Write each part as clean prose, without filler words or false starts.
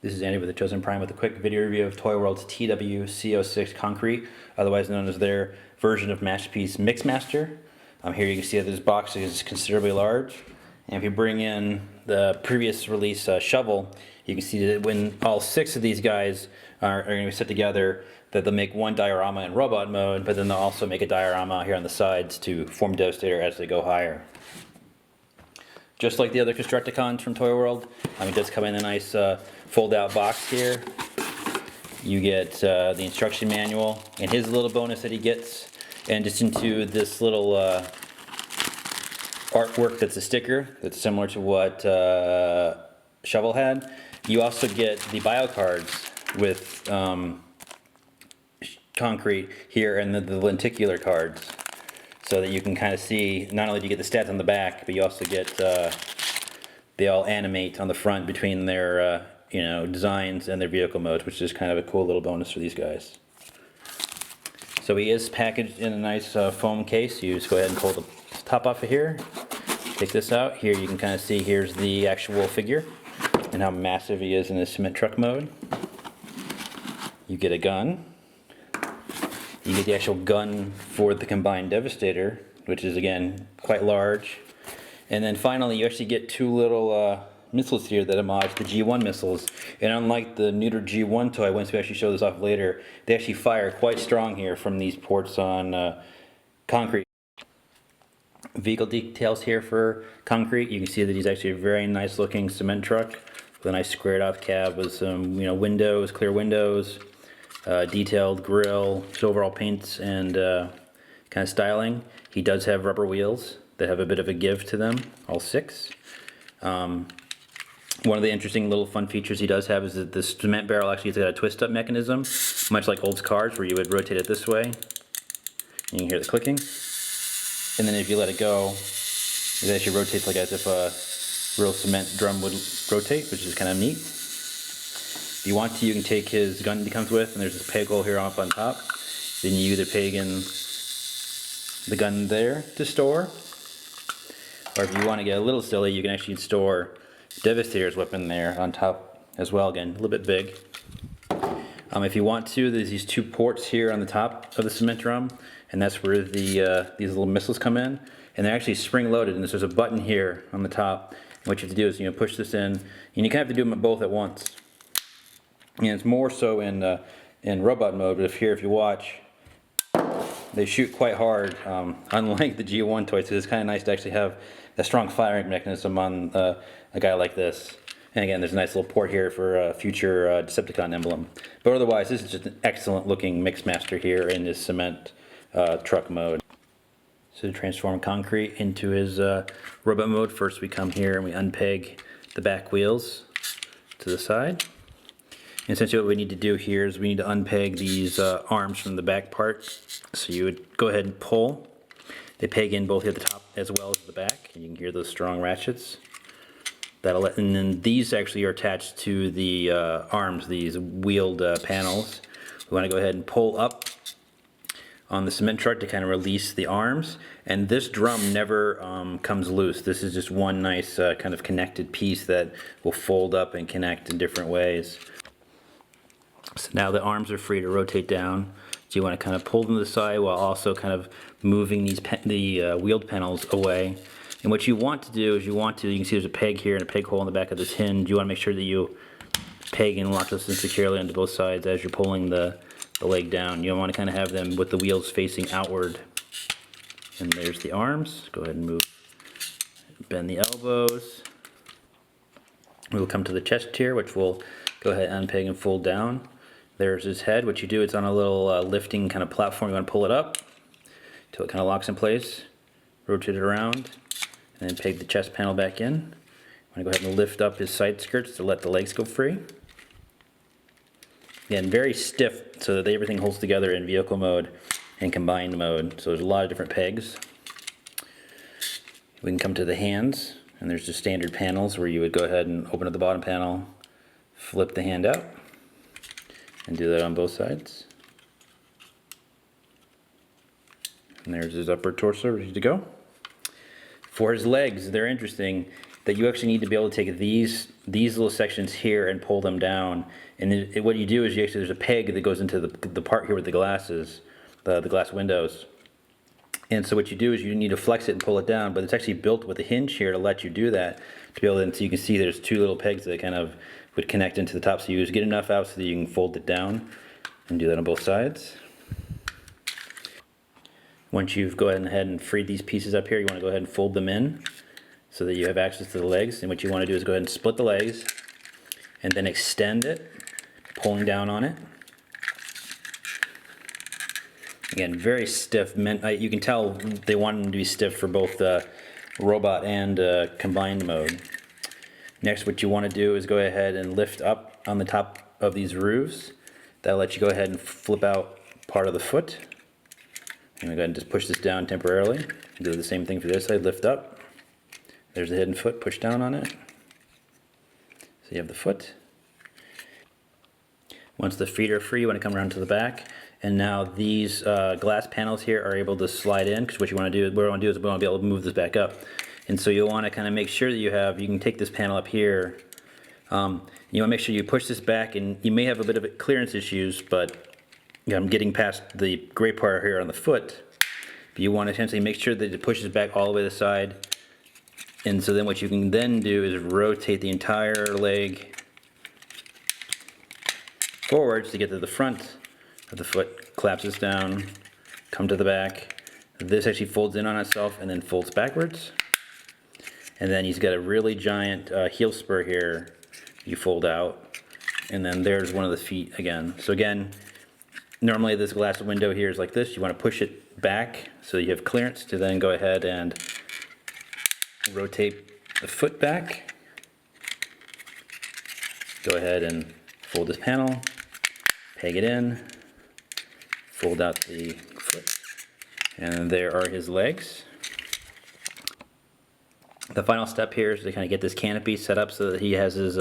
This is Andy with the Chosen Prime with a quick video review of ToyWorld's TW-C06 Concrete, otherwise known as their version of Masterpiece Mixmaster. Here you can see that this box is considerably large. And if you bring in the previous release shovel, you can see that when all 6 of these guys are going to be set together, that they'll make one diorama in robot mode, but then they'll also make a diorama here on the sides to form Devastator as they go higher. Just like the other Constructicons from ToyWorld, it does come in a nice fold-out box here. You get the instruction manual and his little bonus that he gets, and just into this little artwork that's a sticker that's similar to what Shovel had. You also get the bio cards with Concrete here and the lenticular cards, so that you can kind of see, not only do you get the stats on the back, but you also get, they all animate on the front between their designs and their vehicle modes, which is kind of a cool little bonus for these guys. So he is packaged in a nice foam case. You just go ahead and pull the top off of here, take this out. Here you can kind of see, here's the actual figure and how massive he is in his cement truck mode. You get a gun. You get the actual gun for the combined Devastator, which is again quite large. And then finally you actually get 2 little missiles here that homage the G1 missiles. And unlike the neuter G1 toy, once we actually show this off later, they actually fire quite strong here from these ports on Concrete. Vehicle details here for Concrete. You can see that he's actually a very nice looking cement truck with a nice squared off cab with some windows, clear windows. Detailed grille, overall paints and kind of styling. He does have rubber wheels that have a bit of a give to them, all 6. One of the interesting little fun features he does have is that the cement barrel actually has got a twist up mechanism, much like old cars where you would rotate it this way. You can hear the clicking. And then if you let it go, it actually rotates like as if a real cement drum would rotate, which is kind of neat. If you want to, you can take his gun that he comes with, and there's this peg hole here up on top. Then you either peg in the gun there to store, or if you want to get a little silly, you can actually store Devastator's weapon there on top as well. Again, a little bit big. If you want to, there's these 2 ports here on the top of the cement drum, and that's where these little missiles come in. And they're actually spring-loaded, and there's a button here on the top. And what you have to do is push this in, and you kind of have to do them both at once. And it's more so in robot mode, but if you watch, they shoot quite hard, unlike the G1 toys. So it's kind of nice to actually have a strong firing mechanism on a guy like this. And again, there's a nice little port here for a future Decepticon emblem. But otherwise, this is just an excellent looking Mixmaster here in his cement truck mode. So to transform Concrete into his robot mode, first we come here and we unpeg the back wheels to the side. And essentially what we need to do here is we need to unpeg these arms from the back part. So you would go ahead and pull. They peg in both at the top as well as the back. And you can hear those strong ratchets. And then these actually are attached to the arms, these wheeled panels. We want to go ahead and pull up on the cement truck to kind of release the arms. And this drum never comes loose. This is just one nice kind of connected piece that will fold up and connect in different ways. So now the arms are free to rotate down. So you want to kind of pull them to the side while also kind of moving the wheeled panels away. And what you want to do is you can see there's a peg here and a peg hole in the back of this hinge. You want to make sure that you peg and lock this in securely onto both sides as you're pulling the leg down. You want to kind of have them with the wheels facing outward. And there's the arms. Go ahead and bend the elbows. We'll come to the chest here, which we'll go ahead and unpeg and fold down. There's his head. What you do, it's on a little lifting kind of platform. You want to pull it up until it kind of locks in place. Rotate it around, and then peg the chest panel back in. You want to go ahead and lift up his side skirts to let the legs go free. Again, very stiff so that everything holds together in vehicle mode and combined mode. So there's a lot of different pegs. We can come to the hands, and there's just standard panels where you would go ahead and open up the bottom panel, flip the hand out, and do that on both sides. And there's his upper torso ready to go. For his legs, they're interesting. that you actually need to be able to take these little sections here and pull them down. And what you do is you actually, there's a peg that goes into the part here with the glass is, the glass windows. And so what you do is you need to flex it and pull it down, but it's actually built with a hinge here to let you do that. To be able to, so you can see there's two little pegs that kind of would connect into the top. So you just get enough out so that you can fold it down and do that on both sides. Once you've go ahead and freed these pieces up here, you want to go ahead and fold them in so that you have access to the legs. And what you want to do is go ahead and split the legs and then extend it, pulling down on it. Again, very stiff. You can tell they want them to be stiff for both the robot and combined mode. Next, what you want to do is go ahead and lift up on the top of these roofs. That'll let you go ahead and flip out part of the foot. I'm going to go ahead and just push this down temporarily. Do the same thing for this side, lift up. There's the hidden foot, push down on it. So you have the foot. Once the feet are free, you want to come around to the back. And now these glass panels here are able to slide in, because what we want to do is we want to be able to move this back up. And so you'll want to kind of make sure that you can take this panel up here. You want to make sure you push this back, and you may have a bit of clearance issues, but I'm getting past the gray part here on the foot. But you want to essentially make sure that it pushes back all the way to the side. And so then what you can then do is rotate the entire leg forwards to get to the front of the foot, collapses down, come to the back. This actually folds in on itself and then folds backwards. And then he's got a really giant heel spur here. You fold out, and then there's one of the feet again. So again, normally this glass window here is like this. You want to push it back so you have clearance to then go ahead and rotate the foot back. Go ahead and fold this panel, peg it in, fold out the foot, and there are his legs. The final step here is to kind of get this canopy set up so that he has his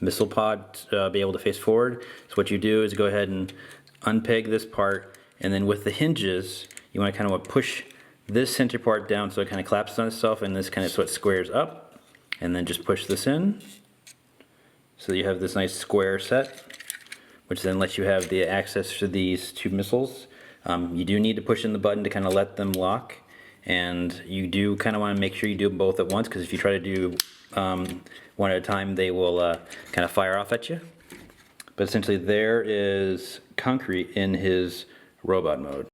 missile pod be able to face forward. So what you do is go ahead and unpeg this part, and then with the hinges, you want to kind of push this center part down so it kind of collapses on itself, and this kind of so it squares up, and then just push this in. So you have this nice square set, which then lets you have the access to these two missiles. You do need to push in the button to kind of let them lock. And you do kind of want to make sure you do them both at once, because if you try to do one at a time, they will kind of fire off at you. But essentially there is Concrete in his robot mode.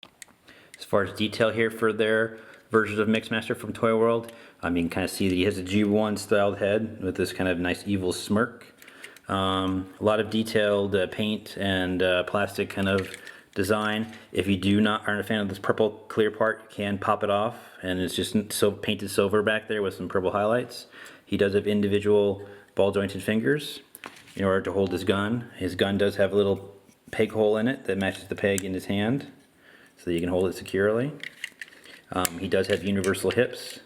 As far as detail here for their versions of Mixmaster from ToyWorld, you can kind of see that he has a G1 styled head with this kind of nice evil smirk. A lot of detailed paint and plastic kind of design. If you aren't a fan of this purple clear part, you can pop it off, and it's just so painted silver back there with some purple highlights. He does have individual ball jointed fingers in order to hold his gun. His gun does have a little peg hole in it that matches the peg in his hand so that you can hold it securely. He does have universal hips,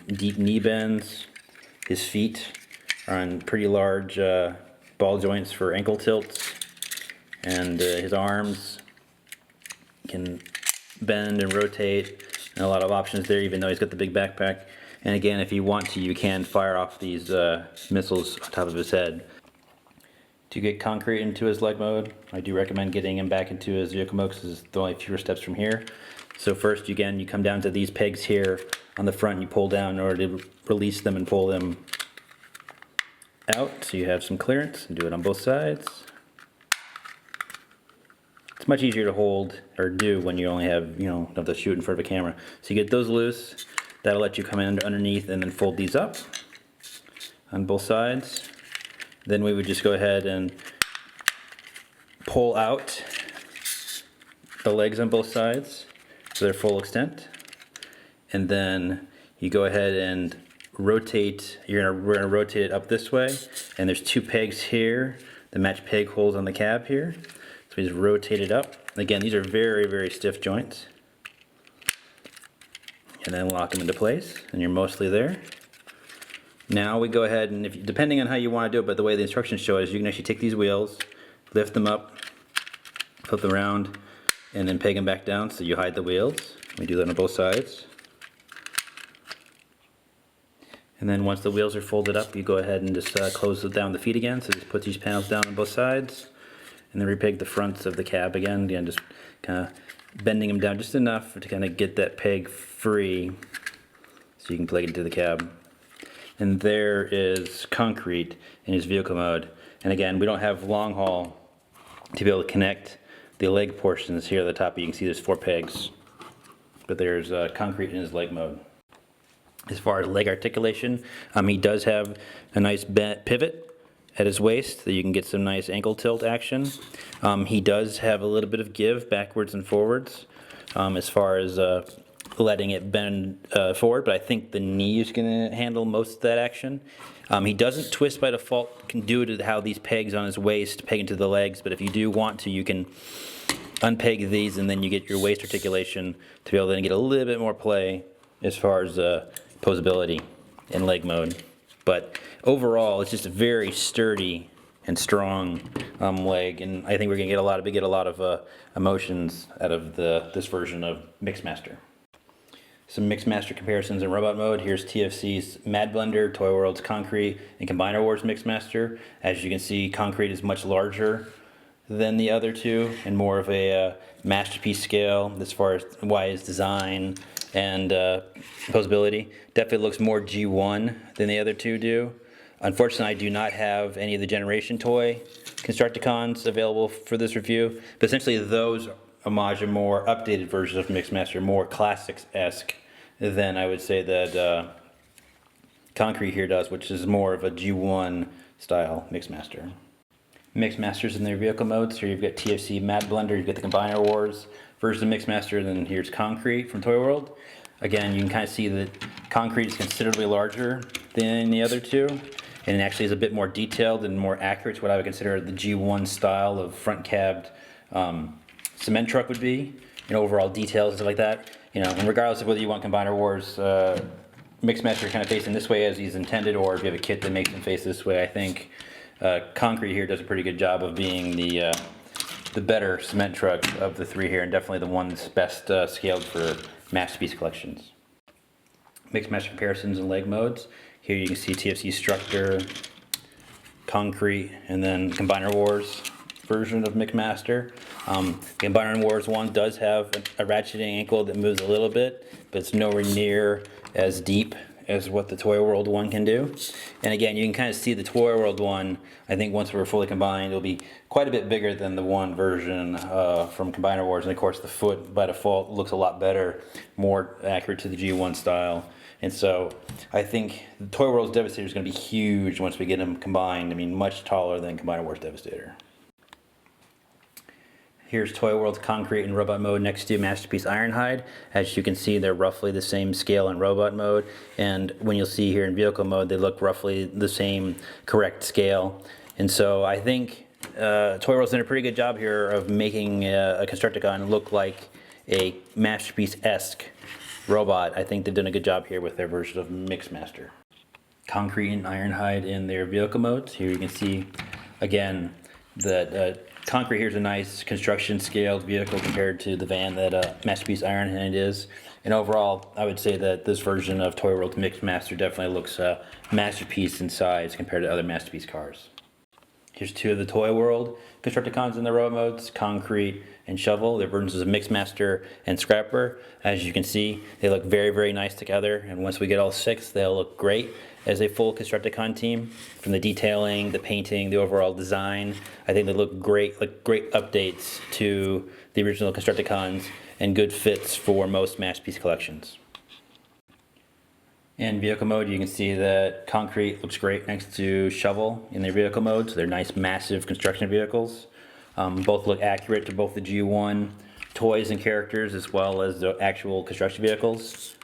deep knee bends. His feet are on pretty large ball joints for ankle tilts. And his arms can bend and rotate, and a lot of options there, even though he's got the big backpack. And again, if you want to, you can fire off these missiles on top of his head. To get Concrete into his leg mode, I do recommend getting him back into his vehicle mode, because it's the only fewer steps from here. So first, again, you come down to these pegs here on the front, and you pull down in order to release them and pull them out, so you have some clearance, and do it on both sides. It's much easier to hold or do when you only have, don't have to shoot in front of a camera. So you get those loose. That'll let you come in underneath and then fold these up on both sides. Then we would just go ahead and pull out the legs on both sides to their full extent. And then you go ahead and rotate. We're gonna rotate it up this way. And there's two pegs here that match peg holes on the cab here. So we just rotate it up. Again, these are very, very stiff joints. And then lock them into place, and you're mostly there. Now we go ahead and, depending on how you want to do it, but the way the instructions show is you can actually take these wheels, lift them up, flip them around, and then peg them back down so you hide the wheels. We do that on both sides. And then once the wheels are folded up, you go ahead and just close down the feet again. So just put these panels down on both sides, and then repeg the fronts of the cab again. Again, just kind of bending them down just enough to kind of get that peg free, so you can plug it into the cab. And there is Concrete in his vehicle mode. And again, we don't have long haul to be able to connect the leg portions here at the top. You can see there's 4 pegs, but there's Concrete in his leg mode. As far as leg articulation, he does have a nice bent pivot at his waist that you can get some nice ankle tilt action. He does have a little bit of give backwards and forwards as far as letting it bend forward, but I think the knee is going to handle most of that action. He doesn't twist by default, due to how these pegs on his waist peg into the legs, but if you do want to, you can unpeg these and then you get your waist articulation to be able to then get a little bit more play as far as posability in leg mode. But overall, it's just a very sturdy and strong leg, and I think we're going to get a lot of emotions out of this version of Mixmaster. Some Mixmaster comparisons in robot mode. Here's TFC's Mad Blender, ToyWorld's Concrete, and Combiner Wars Mixmaster. As you can see, Concrete is much larger than the other two and more of a Masterpiece scale as far as wise design and posability. Definitely looks more G1 than the other two do. Unfortunately, I do not have any of the Generation Toy Constructicons available for this review, but essentially those homage a more updated version of Mixmaster, more classics-esque than I would say that Concrete here does, which is more of a G1 style Mixmaster. Mixmasters in their vehicle modes. Here you've got TFC Mad Blender, you've got the Combiner Wars version of Mixmaster, and then here's Concrete from ToyWorld. Again, you can kind of see that Concrete is considerably larger than the other two, and it actually is a bit more detailed and more accurate to what I would consider the G1 style of front cabbed cement truck would be, overall details and stuff like that. And regardless of whether you want Combiner Wars Mixmaster kind of facing this way as he's intended, or if you have a kit that makes him face this way, I think Concrete here does a pretty good job of being the better cement truck of the three here, and definitely the one that's best scaled for Masterpiece collections. Mixmaster comparisons and leg modes. Here you can see TFC Structure, Concrete, and then Combiner Wars version of Mixmaster. Combiner Wars 1 does have a ratcheting ankle that moves a little bit, but it's nowhere near as deep as what the ToyWorld 1 can do. And again, you can kind of see the ToyWorld 1, I think once we're fully combined, it'll be quite a bit bigger than the one version from Combiner Wars. And of course, the foot by default looks a lot better, more accurate to the G1 style. And so I think the ToyWorld's Devastator is going to be huge once we get them combined. I mean, much taller than Combiner Wars Devastator. Here's ToyWorld's Concrete in robot mode next to Masterpiece Ironhide. As you can see, they're roughly the same scale in robot mode, and when you'll see here in vehicle mode, they look roughly the same correct scale. And so I think ToyWorld's done a pretty good job here of making a Constructicon look like a Masterpiece-esque robot. I think they've done a good job here with their version of Mixmaster. Concrete and Ironhide in their vehicle modes. Here you can see again that Concrete here is a nice construction scaled vehicle compared to the van that Masterpiece Ironhide is. And overall, I would say that this version of ToyWorld Mixmaster definitely looks Masterpiece in size compared to other Masterpiece cars. Here's two of the ToyWorld Constructicons in the robot modes, Concrete and Shovel. Their versions of Mixmaster and Scrapper. As you can see, they look very, very nice together. And once we get all six, they'll look great as a full Constructicon team. From the detailing, the painting, the overall design, I think they look great, like great updates to the original Constructicons and good fits for most Masterpiece collections. In vehicle mode, you can see that Concrete looks great next to Shovel in their vehicle mode. So they're nice, massive construction vehicles. Both look accurate to both the G1 toys and characters as well as the actual construction vehicles.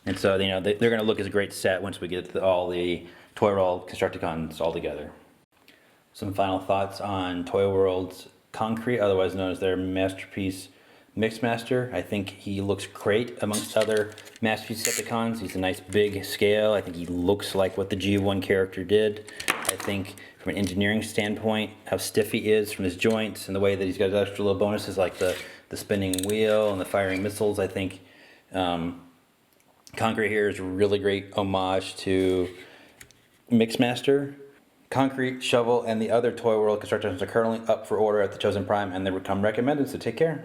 And so, they're going to look as a great set once we get all the ToyWorld Constructicons all together. Some final thoughts on ToyWorld's Concrete, otherwise known as their Masterpiece Mixmaster. I think he looks great amongst other Masterpiece Decepticons. He's a nice big scale. I think he looks like what the G1 character did. I think from an engineering standpoint, how stiff he is from his joints and the way that he's got extra little bonuses like the spinning wheel and the firing missiles, I think Concrete here is a really great homage to Mixmaster. Concrete, shovel, and the other ToyWorld Constructicons are currently up for order at the Chosen Prime, and they become recommended, so take care.